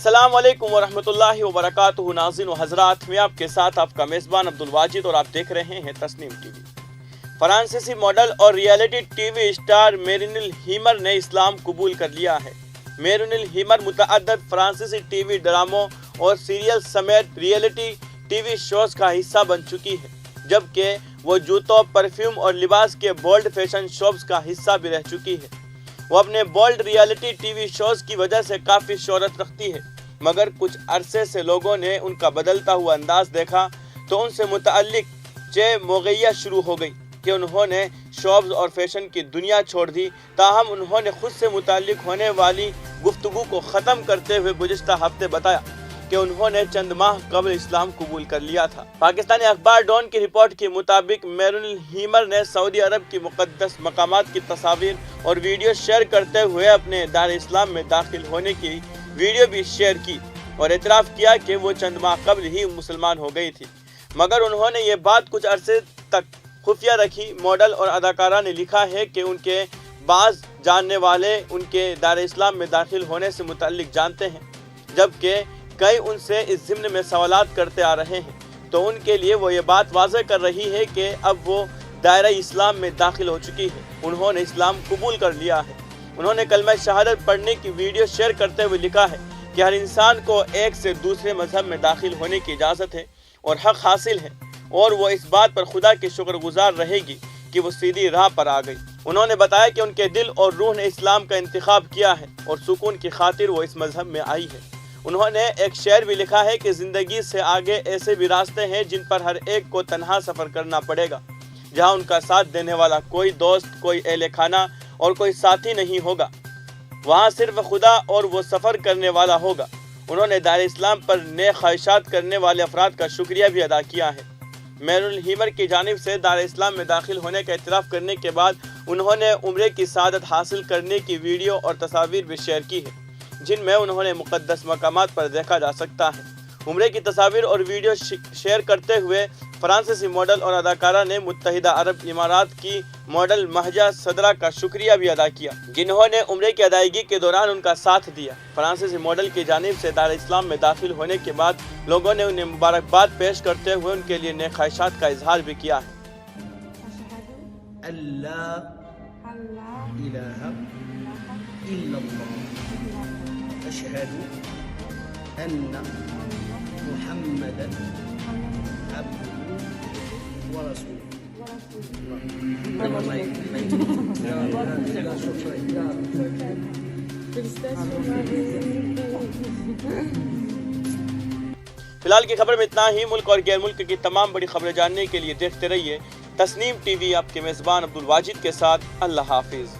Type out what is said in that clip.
अस्सलाम वालेकुम वरहमतुल्लाहि वबरकातुहू। नाज़रीन व हज़रात, मैं आपके साथ आपका मेज़बान अब्दुल वाजिद और आप देख रहे हैं तस्नीम टीवी। फ्रांसीसी मॉडल और रियलिटी टीवी स्टार मेरिनिल हीमर ने इस्लाम कबूल कर लिया है। मेरिनिल हीमर मुतअद्दिद फ्रांसीसी टीवी ड्रामों और सीरियल समेत रियलिटी टीवी शोज का हिस्सा बन चुकी है, जबकि वो जूतों, परफ्यूम और लिबास के बोल्ड फैशन शोज का हिस्सा भी रह चुकी है। वो अपने बोल्ड रियलिटी टीवी शोज की वजह से काफ़ी शोहरत रखती है, मगर कुछ अरसे से लोगों ने उनका बदलता हुआ अंदाज देखा तो उनसे मुतअल्लिक मोगैया शुरू हो गई कि उन्होंने शोज और फैशन की दुनिया छोड़ दी। ताहम उन्होंने खुद से मुतअल्लिक होने वाली गुफ्तगू को ख़त्म करते हुए गुज़िश्ता हफ्ते बताया कि उन्होंने चंद माह कबल इस्लाम कबूल कर लिया था। पाकिस्तानी अखबार डॉन की रिपोर्ट के मुताबिक मेरिनिल हीमर ने सऊदी अरब की मुक़द्दस मकामात की तस्वीर और वीडियो शेयर करते हुए अपने दार इस्लाम में दाखिल होने की वीडियो भी शेयर की और एतराफ़ किया कि वो चंद माह कबल ही मुसलमान हो गई थी, मगर उन्होंने ये बात कुछ अरसे तक खुफिया रखी। मॉडल और अदाकारा ने लिखा है कि उनके बाज़ जानने वाले उनके दार इस्लाम में दाखिल होने से मुतअल्लिक जानते हैं, जबकि कई उनसे इस ज़िम्न में सवालात करते आ रहे हैं। तो उनके लिए वो ये बात वाज़ेह कर रही है कि अब वो दायरा इस्लाम में दाखिल हो चुकी है, उन्होंने इस्लाम कबूल कर लिया है। उन्होंने कलमा शहादत पढ़ने की वीडियो शेयर करते हुए लिखा है कि हर इंसान को एक से दूसरे मजहब में दाखिल होने की इजाज़त है और हक़ हासिल है, और वो इस बात पर खुदा की शुक्रगुजार रहेगी कि वो सीधी राह पर आ गई। उन्होंने बताया कि उनके दिल और रूह ने इस्लाम का इंतखाब किया है और सुकून की खातिर वो इस मजहब में आई है। उन्होंने एक शेर भी लिखा है कि ज़िंदगी से आगे ऐसे भी रास्ते हैं जिन पर हर एक को तन्हा सफ़र करना पड़ेगा, जहां उनका साथ देने वाला कोई दोस्त, कोई अहले खाना और कोई साथी नहीं होगा। वहां सिर्फ खुदा और वो सफ़र करने वाला होगा। उन्होंने दार इस्लाम पर नेक ख्वाहिशात करने वाले अफराद का शुक्रिया भी अदा किया है। मेरिनिल हीमर की जानिब से दार इस्लाम में दाखिल होने का इतराफ़ करने के बाद उन्होंने उम्रे की सआदत हासिल करने की वीडियो और तस्वीर भी शेयर की है, जिनमें उन्होंने मुक़द्दस मकामात पर देखा जा सकता है। उम्रे की तस्वीर और वीडियो शेयर करते हुए फ्रांसीसी मॉडल और अदाकारा ने मुत्तहिदा अरब इमारात की मॉडल महजा सदरा का शुक्रिया भी अदा किया, जिन्होंने उम्रे की अदायगी के दौरान उनका साथ दिया। फ्रांसीसी मॉडल की जानिब से दार इस्लाम में दाखिल होने के बाद लोगों ने उन्हें मुबारकबाद पेश करते हुए उनके लिए नेक ख्वाहिशात का इजहार भी किया है। أشهد أن محمدا عبده ورسوله. फिलहाल की खबर में इतना ही। मुल्क और गैर मुल्क की तमाम बड़ी खबरें जानने के लिए देखते रहिए तस्नीम टीवी। आपके मेज़बान अब्दुल वाजिद के साथ। अल्लाह हाफिज़।